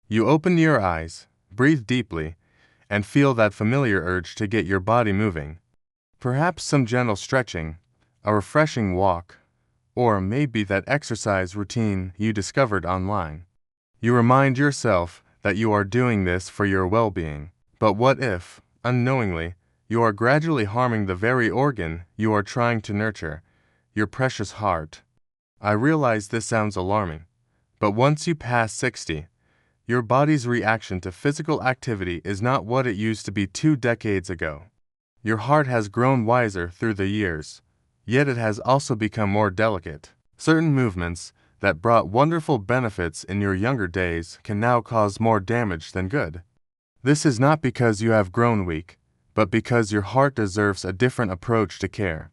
You open your eyes, breathe deeply, and feel that familiar urge to get your body moving. Perhaps some gentle stretching, a refreshing walk, or maybe that exercise routine you discovered online. You remind yourself that you are doing this for your well-being. But what if, unknowingly, you are gradually harming the very organ you are trying to nurture, your precious heart? I realize this sounds alarming, but once you pass 60, your body's reaction to physical activity is not what it used to be 2 decades ago. Your heart has grown wiser through the years, yet it has also become more delicate. Certain movements that brought wonderful benefits in your younger days can now cause more damage than good. This is not because you have grown weak, but because your heart deserves a different approach to care.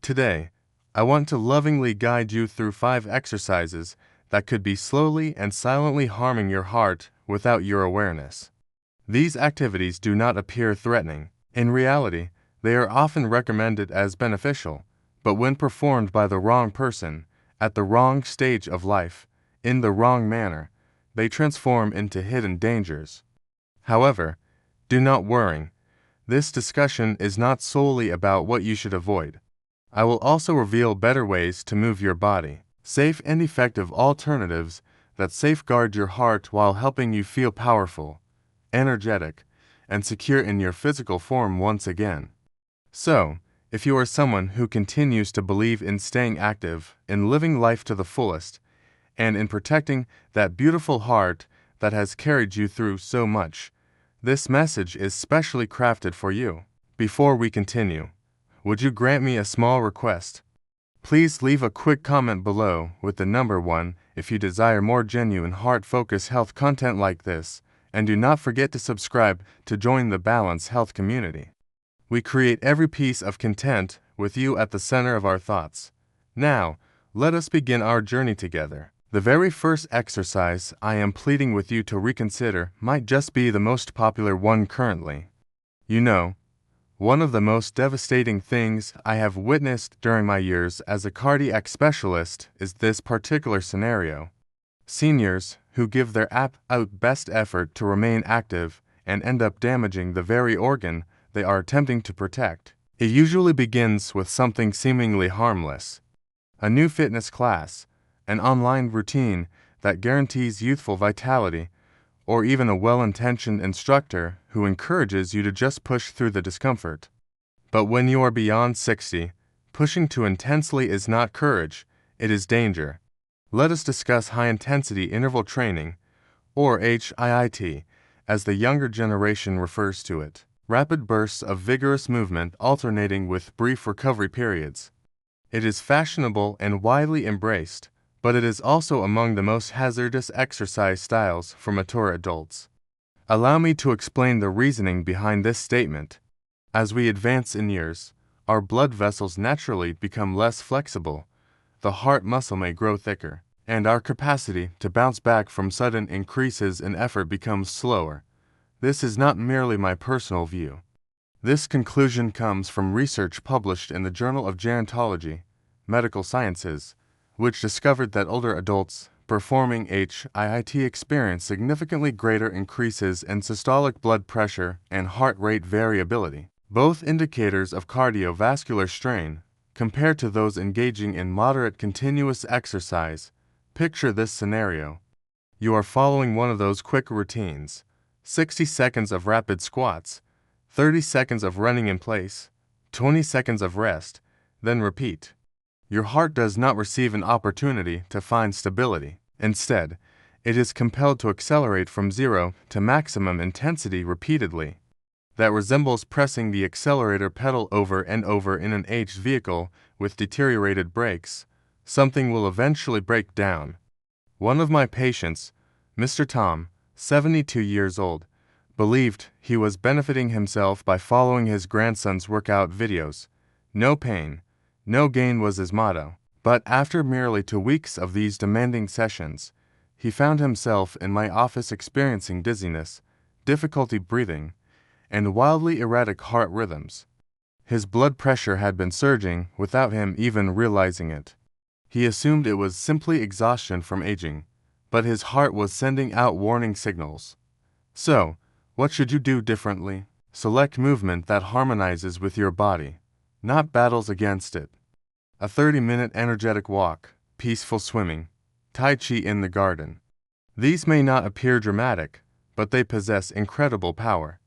Today, I want to lovingly guide you through 5 exercises that could be slowly and silently harming your heart without your awareness. These activities do not appear threatening. In reality, they are often recommended as beneficial, but when performed by the wrong person, at the wrong stage of life, in the wrong manner, they transform into hidden dangers. However, do not worry. This discussion is not solely about what you should avoid. I will also reveal better ways to move your body, safe and effective alternatives that safeguard your heart while helping you feel powerful, energetic, and secure in your physical form once again. So, if you are someone who continues to believe in staying active, in living life to the fullest, and in protecting that beautiful heart that has carried you through so much, this message is specially crafted for you. Before we continue, would you grant me a small request? Please leave a quick comment below with the number 1 if you desire more genuine heart-focused health content like this, and do not forget to subscribe to join the Balanced Health community. We create every piece of content with you at the center of our thoughts. Now, let us begin our journey together. The very first exercise I am pleading with you to reconsider might just be the most popular one currently. You know, one of the most devastating things I have witnessed during my years as a cardiac specialist is this particular scenario. Seniors who give their absolute best effort to remain active and end up damaging the very organ they are attempting to protect. It usually begins with something seemingly harmless: a new fitness class, an online routine that guarantees youthful vitality, or even a well-intentioned instructor who encourages you to just push through the discomfort. But when you are beyond 60, pushing too intensely is not courage, it is danger. Let us discuss high-intensity interval training, or HIIT, as the younger generation refers to it. Rapid bursts of vigorous movement alternating with brief recovery periods. It is fashionable and widely embraced, but it is also among the most hazardous exercise styles for mature adults. Allow me to explain the reasoning behind this statement. As we advance in years, our blood vessels naturally become less flexible, the heart muscle may grow thicker, and our capacity to bounce back from sudden increases in effort becomes slower. This is not merely my personal view. This conclusion comes from research published in the Journal of Gerontology, Medical Sciences, which discovered that older adults performing HIIT experience significantly greater increases in systolic blood pressure and heart rate variability, both indicators of cardiovascular strain, compared to those engaging in moderate continuous exercise. Picture this scenario. You are following one of those quick routines: 60 seconds of rapid squats, 30 seconds of running in place, 20 seconds of rest, then repeat. Your heart does not receive an opportunity to find stability. Instead, it is compelled to accelerate from 0 to maximum intensity repeatedly. That resembles pressing the accelerator pedal over and over in an aged vehicle with deteriorated brakes. Something will eventually break down. One of my patients, Mr. Tom, 72 years old, believed he was benefiting himself by following his grandson's workout videos. No pain, no gain was his motto. But after merely 2 weeks of these demanding sessions, he found himself in my office experiencing dizziness, difficulty breathing, and wildly erratic heart rhythms. His blood pressure had been surging without him even realizing it. He assumed it was simply exhaustion from aging, but his heart was sending out warning signals. So, what should you do differently? Select movement that harmonizes with your body, not battles against it. A 30-minute energetic walk, peaceful swimming, Tai Chi in the garden. These may not appear dramatic, but they possess incredible power.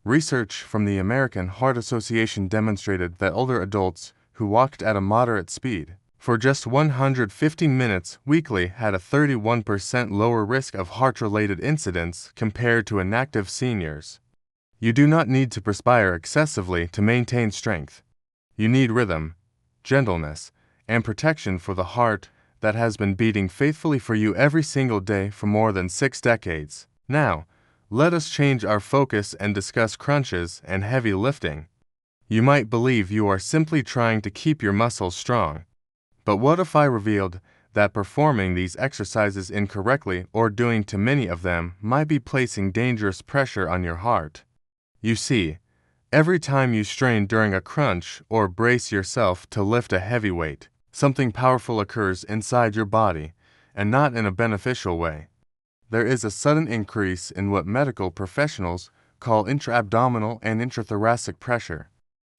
Research from the American Heart Association demonstrated that older adults who walked at a moderate speed for just 115 minutes weekly had a 31% lower risk of heart-related incidents compared to inactive seniors. You do not need to perspire excessively to maintain strength. You need rhythm, gentleness, and protection for the heart that has been beating faithfully for you every single day for more than 6 decades. Now, let us change our focus and discuss crunches and heavy lifting. You might believe you are simply trying to keep your muscles strong. But what if I revealed that performing these exercises incorrectly or doing too many of them might be placing dangerous pressure on your heart? You see, every time you strain during a crunch or brace yourself to lift a heavy weight, something powerful occurs inside your body, and not in a beneficial way. There is a sudden increase in what medical professionals call intra-abdominal and intrathoracic pressure.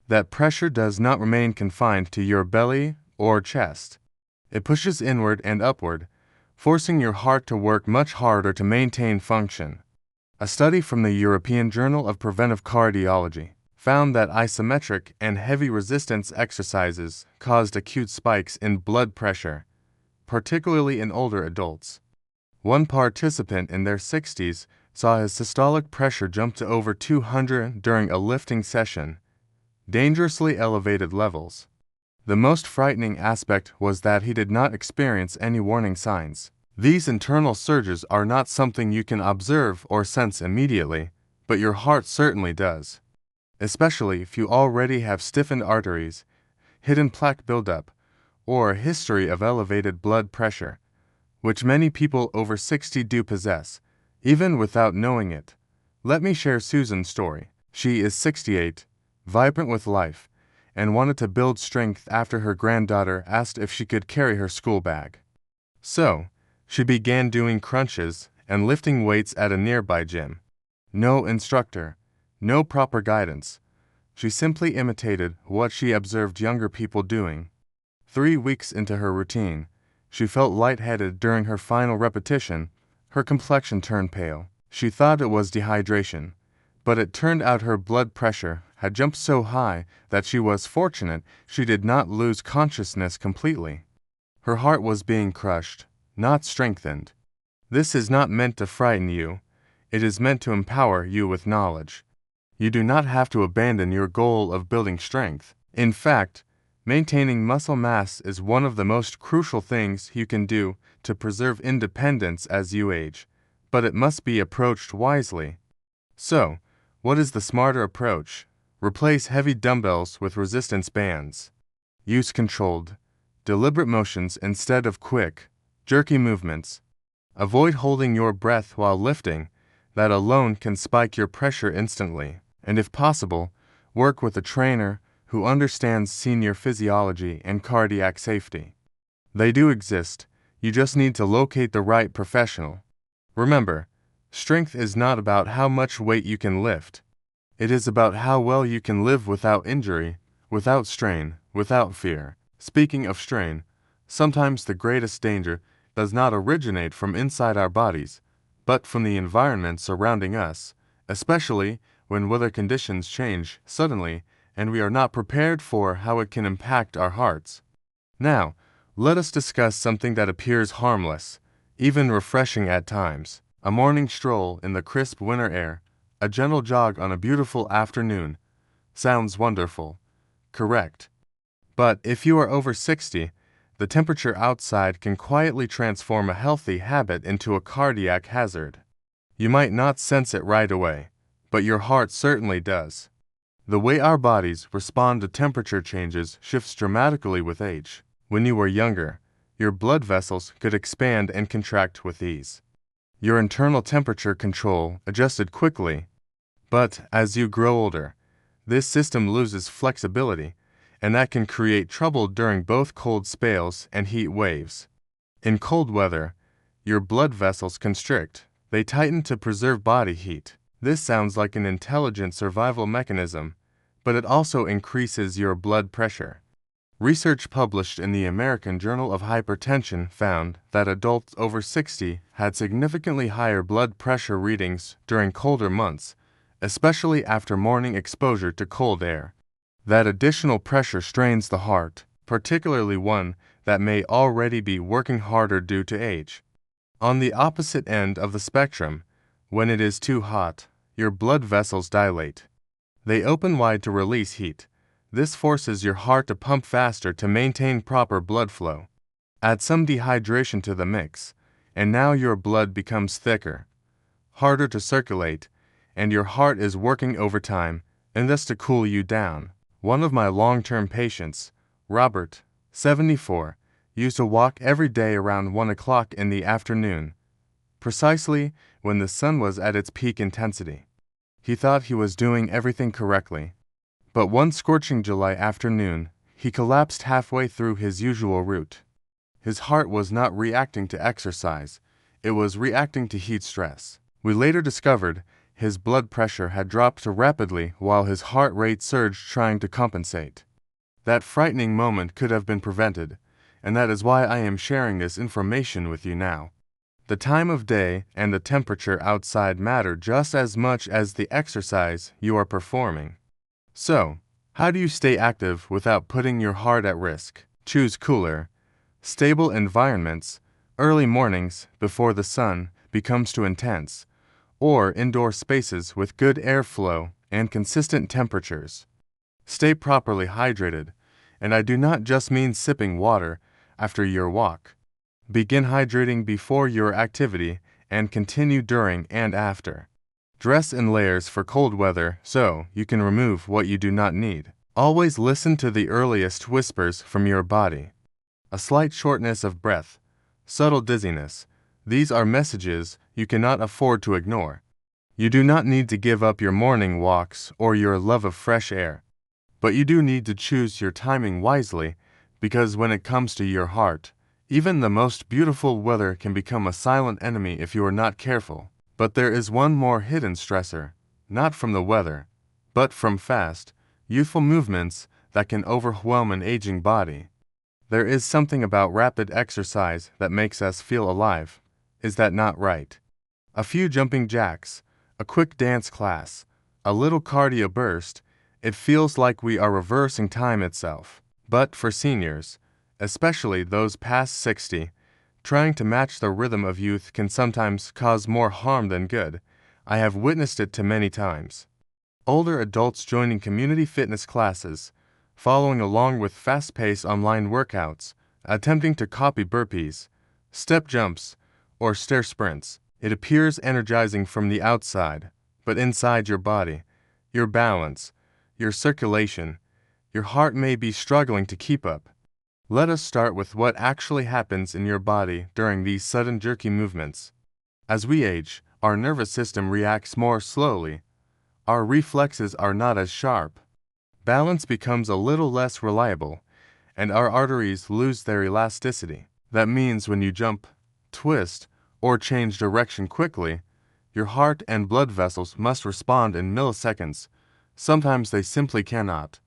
That pressure does not remain confined to your belly or chest. It pushes inward and upward, forcing your heart to work much harder to maintain function. A study from the European Journal of Preventive Cardiology found that isometric and heavy resistance exercises caused acute spikes in blood pressure, particularly in older adults. One participant in their 60s saw his systolic pressure jump to over 200 during a lifting session, dangerously elevated levels. The most frightening aspect was that he did not experience any warning signs. These internal surges are not something you can observe or sense immediately, but your heart certainly does. Especially if you already have stiffened arteries, hidden plaque buildup, or a history of elevated blood pressure, which many people over 60 do possess, even without knowing it. Let me share Susan's story. She is 68, vibrant with life, and wanted to build strength after her granddaughter asked if she could carry her school bag. So, she began doing crunches and lifting weights at a nearby gym. No instructor, no proper guidance. She simply imitated what she observed younger people doing. 3 weeks into her routine, she felt lightheaded during her final repetition. Her complexion turned pale. She thought it was dehydration, but it turned out her blood pressure had jumped so high that she was fortunate she did not lose consciousness completely. Her heart was being crushed, not strengthened. This is not meant to frighten you. It is meant to empower you with knowledge. You do not have to abandon your goal of building strength. In fact, maintaining muscle mass is one of the most crucial things you can do to preserve independence as you age, but it must be approached wisely. So, what is the smarter approach? Replace heavy dumbbells with resistance bands. Use controlled, deliberate motions instead of quick, jerky movements. Avoid holding your breath while lifting. That alone can spike your pressure instantly. And if possible, work with a trainer who understands senior physiology and cardiac safety. They do exist, you just need to locate the right professional. Remember, strength is not about how much weight you can lift. It is about how well you can live without injury, without strain, without fear. Speaking of strain, sometimes the greatest danger does not originate from inside our bodies, but from the environment surrounding us, especially when weather conditions change suddenly and we are not prepared for how it can impact our hearts. Now, let us discuss something that appears harmless, even refreshing at times. A morning stroll in the crisp winter air, a gentle jog on a beautiful afternoon. Sounds wonderful. Correct. But if you are over 60, the temperature outside can quietly transform a healthy habit into a cardiac hazard. You might not sense it right away, but your heart certainly does. The way our bodies respond to temperature changes shifts dramatically with age. When you were younger, your blood vessels could expand and contract with ease. Your internal temperature control adjusted quickly. But as you grow older, this system loses flexibility, and that can create trouble during both cold spells and heat waves. In cold weather, your blood vessels constrict. They tighten to preserve body heat. This sounds like an intelligent survival mechanism, but it also increases your blood pressure. Research published in the American Journal of Hypertension found that adults over 60 had significantly higher blood pressure readings during colder months, especially after morning exposure to cold air. That additional pressure strains the heart, particularly one that may already be working harder due to age. On the opposite end of the spectrum, when it is too hot, your blood vessels dilate. They open wide to release heat. This forces your heart to pump faster to maintain proper blood flow. Add some dehydration to the mix, and now your blood becomes thicker, harder to circulate, and your heart is working overtime, and thus to cool you down. One of my long-term patients, Robert, 74, used to walk every day around 1 o'clock in the afternoon, precisely when the sun was at its peak intensity. He thought he was doing everything correctly. But one scorching July afternoon, he collapsed halfway through his usual route. His heart was not reacting to exercise, it was reacting to heat stress. We later discovered his blood pressure had dropped rapidly while his heart rate surged trying to compensate. That frightening moment could have been prevented, and that is why I am sharing this information with you now. The time of day and the temperature outside matter just as much as the exercise you are performing. So, how do you stay active without putting your heart at risk? Choose cooler, stable environments, early mornings before the sun becomes too intense, or indoor spaces with good airflow and consistent temperatures. Stay properly hydrated, and I do not just mean sipping water after your walk. Begin hydrating before your activity and continue during and after. Dress in layers for cold weather so you can remove what you do not need. Always listen to the earliest whispers from your body. A slight shortness of breath, subtle dizziness, these are messages you cannot afford to ignore. You do not need to give up your morning walks or your love of fresh air, but you do need to choose your timing wisely, because when it comes to your heart, even the most beautiful weather can become a silent enemy if you are not careful. But there is one more hidden stressor, not from the weather, but from fast, youthful movements that can overwhelm an aging body. There is something about rapid exercise that makes us feel alive. Is that not right? A few jumping jacks, a quick dance class, a little cardio burst, it feels like we are reversing time itself. But for seniors, especially those past 60, trying to match the rhythm of youth can sometimes cause more harm than good. I have witnessed it too many times. Older adults joining community fitness classes, following along with fast-paced online workouts, attempting to copy burpees, step jumps, or stair sprints. It appears energizing from the outside, but inside your body, your balance, your circulation, your heart may be struggling to keep up. Let us start with what actually happens in your body during these sudden jerky movements. As we age, our nervous system reacts more slowly. Our reflexes are not as sharp. Balance becomes a little less reliable, and our arteries lose their elasticity. That means when you jump, twist, or change direction quickly, your heart and blood vessels must respond in milliseconds. Sometimes they simply cannot.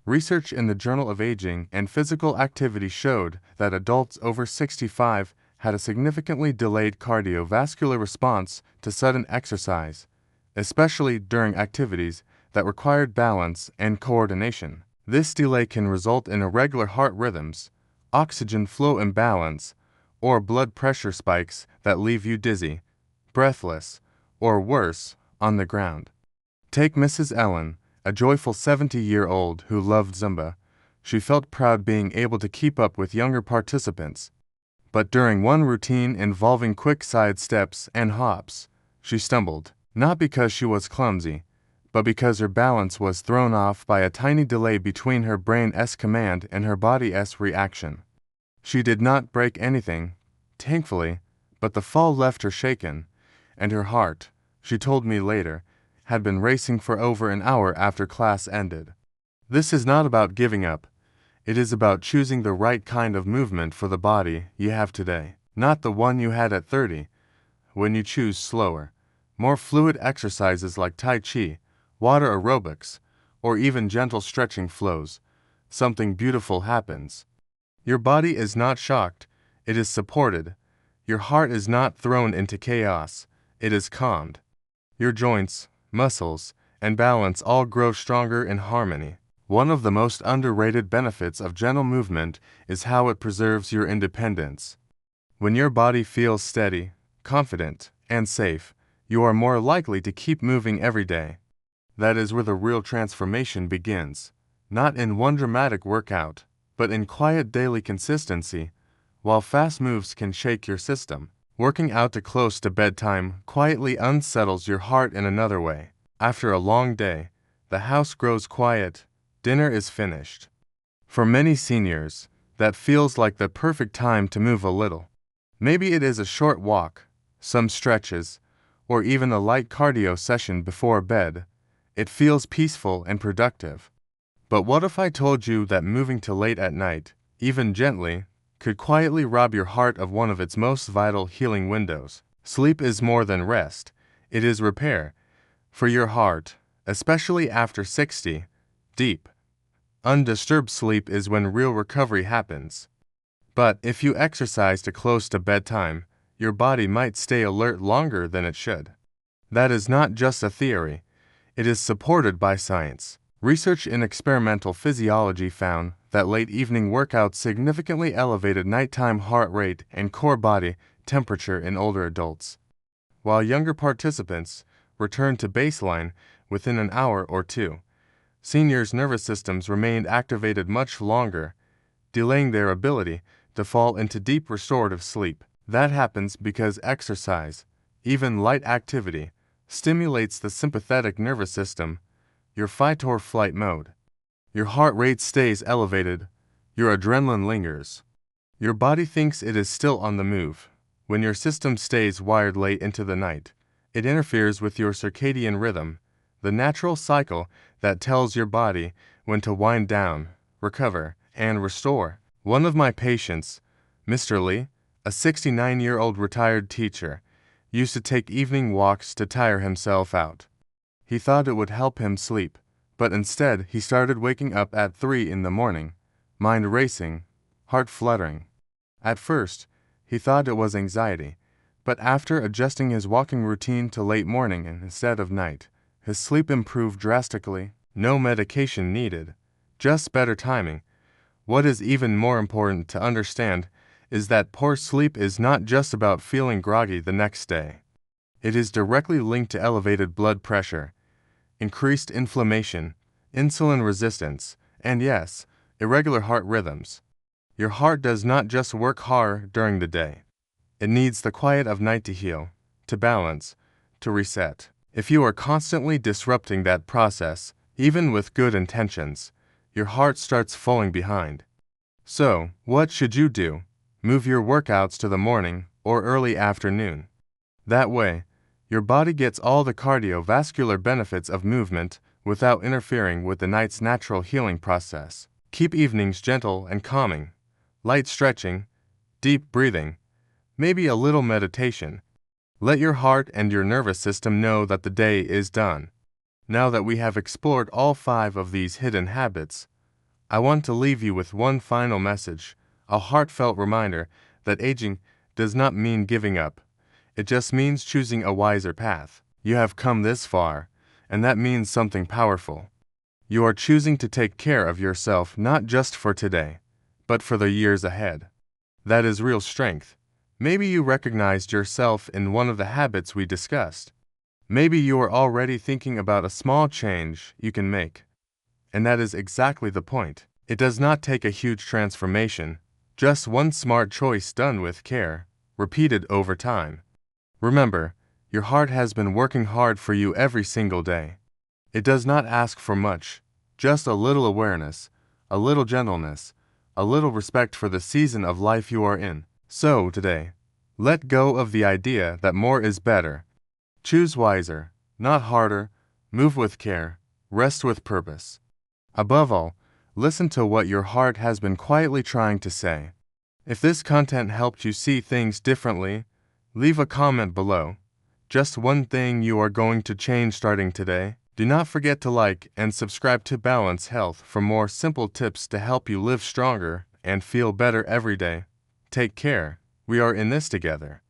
Research in the Journal of Aging and Physical Activity showed that adults over 65 had a significantly delayed cardiovascular response to sudden exercise, especially during activities that required balance and coordination. This delay can result in irregular heart rhythms, oxygen flow imbalance, or blood pressure spikes that leave you dizzy, breathless, or worse, on the ground. Take Mrs. Ellen, a joyful 70-year-old who loved Zumba. She felt proud being able to keep up with younger participants. But during one routine involving quick side steps and hops, she stumbled, not because she was clumsy, but because her balance was thrown off by a tiny delay between her brain's command and her body's reaction. She did not break anything, thankfully, but the fall left her shaken, and her heart, she told me later, had been racing for over an hour after class ended. This is not about giving up. It is about choosing the right kind of movement for the body you have today. not the one you had at 30. When you choose slower, more fluid exercises like Tai Chi, water aerobics, or even gentle stretching flows, something beautiful happens. Your body is not shocked, it is supported. Your heart is not thrown into chaos, it is calmed. Your joints, muscles, and balance all grow stronger in harmony. One of the most underrated benefits of gentle movement is how it preserves your independence. When your body feels steady, confident, and safe, you are more likely to keep moving every day. That is where the real transformation begins, not in one dramatic workout, but in quiet daily consistency. While fast moves can shake your system, working out to close to bedtime quietly unsettles your heart in another way. After a long day, the house grows quiet, dinner is finished. For many seniors, that feels like the perfect time to move a little. Maybe it is a short walk, some stretches, or even a light cardio session before bed. It feels peaceful and productive. But what if I told you that moving till late at night, even gently, could quietly rob your heart of one of its most vital healing windows? Sleep is more than rest, it is repair. For your heart, especially after 60, deep, undisturbed sleep is when real recovery happens. But if you exercise to close to bedtime, your body might stay alert longer than it should. That is not just a theory, it is supported by science. Research in experimental physiology found that late evening workouts significantly elevated nighttime heart rate and core body temperature in older adults, while younger participants returned to baseline within an hour or two. Seniors' nervous systems remained activated much longer, delaying their ability to fall into deep restorative sleep. That happens because exercise, even light activity, stimulates the sympathetic nervous system, your fight or flight mode. Your heart rate stays elevated, your adrenaline lingers. Your body thinks it is still on the move. When your system stays wired late into the night, it interferes with your circadian rhythm, the natural cycle that tells your body when to wind down, recover, and restore. One of my patients, Mr. Lee, a 69-year-old retired teacher, used to take evening walks to tire himself out. He thought it would help him sleep, but instead he started waking up at 3 in the morning, mind racing, heart fluttering. At first, he thought it was anxiety, but after adjusting his walking routine to late morning instead of night, his sleep improved drastically. No medication needed, just better timing. What is even more important to understand is that poor sleep is not just about feeling groggy the next day. It is directly linked to elevated blood pressure, increased inflammation, insulin resistance, and yes, irregular heart rhythms. Your heart does not just work hard during the day. It needs the quiet of night to heal, to balance, to reset. If you are constantly disrupting that process, even with good intentions, your heart starts falling behind. So, what should you do? Move your workouts to the morning or early afternoon. That way, your body gets all the cardiovascular benefits of movement without interfering with the night's natural healing process. Keep evenings gentle and calming. Light stretching, deep breathing, maybe a little meditation. Let your heart and your nervous system know that the day is done. Now that we have explored all 5 of these hidden habits, I want to leave you with one final message, a heartfelt reminder that aging does not mean giving up. It just means choosing a wiser path. You have come this far, and that means something powerful. You are choosing to take care of yourself not just for today, but for the years ahead. That is real strength. Maybe you recognized yourself in one of the habits we discussed. Maybe you are already thinking about a small change you can make. And that is exactly the point. It does not take a huge transformation, just one smart choice done with care, repeated over time. Remember, your heart has been working hard for you every single day. It does not ask for much, just a little awareness, a little gentleness, a little respect for the season of life you are in. So, today, let go of the idea that more is better. Choose wiser, not harder, move with care, rest with purpose. Above all, listen to what your heart has been quietly trying to say. If this content helped you see things differently, leave a comment below. Just one thing you are going to change starting today. Do not forget to like and subscribe to Balance Health for more simple tips to help you live stronger and feel better every day. Take care. We are in this together.